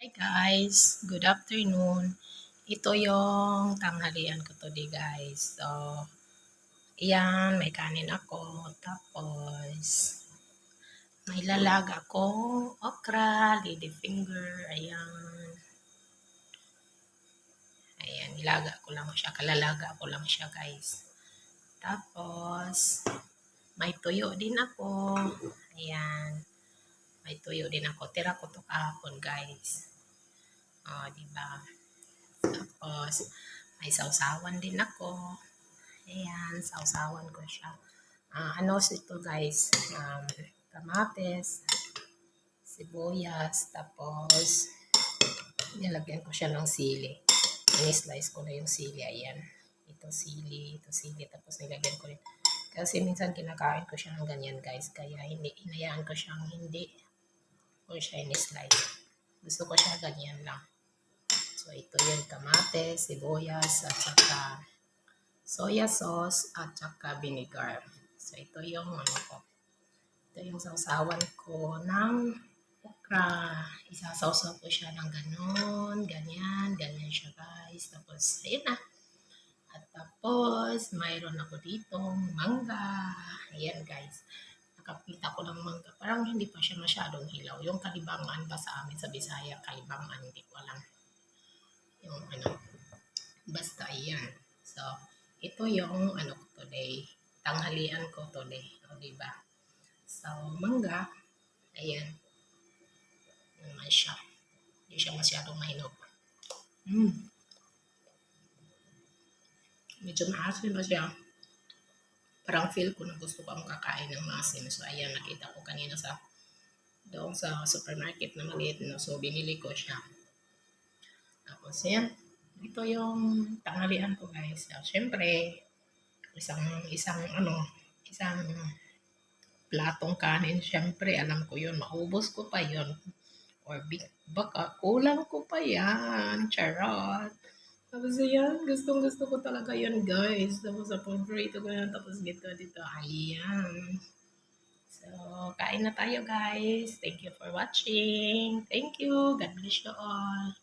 Hi guys, good afternoon. Ito yung tanghalian ko today guys. So, ayan, may kanin ako. Tapos, may lalaga akong okra, lady finger. Ayan. Ayan, nilaga ko lang siya. Kalalaga ko lang siya guys. Tapos, may tuyo din ako. Ayan. May tuyo din ako. Tira ko to kahapon guys. O, diba? Tapos, may sausawan din ako. Ayan, sausawan ko siya. Ano ito guys, kamates, sibuyas, tapos nilagyan ko siya ng sili. Ini-slice ko na yung sili, ayan. Ito sili, tapos nilagyan ko rin. Kasi minsan kinakain ko siya ng ganyan guys, kaya hindi, inayaan ko siyang hindi ko siya ini-slice. Gusto ko siya ganyan lang. So, ito yung kamates, sibuyas, at saka soya sauce at saka vinegar. So, ito yung ano ko. Ito yung sausawan ko ng okra. Isasawsaw ko siya ng ganon, ganyan siya guys. Tapos, ayun na. At tapos, mayroon ako ditong mangga. Ayan guys. Nakapita ko ng mangga. Parang hindi pa siya masyadong hilaw. Yung kalibangan ba sa amin sa Bisaya, kalibangan, hindi ko alam. Yung ano, basta ayan. So, ito yung ano ko today. Tanghalian ko today. O, diba? So, mangga. Ayan. Naman siya. Hindi siya masyadong mahinog. Medyo maasim ba siya? Parang feel ko na gusto ko ang kakain ng maasim. So, ayan. Nakita ko kanina sa doon sa supermarket na maliit. No? So, binili ko siya. Tapos, yan. Ito yung tanghalian ko, guys. So, syempre, isang platong kanin, syempre, alam ko yun, maubos ko pa yun. Or baka kulang ko pa yan, charot. Tapos yan, gustong gusto ko talaga yan guys. Tapos sa paborito ko yan, tapos dito, ayan. So, kain na tayo guys. Thank you for watching. Thank you. God bless you all.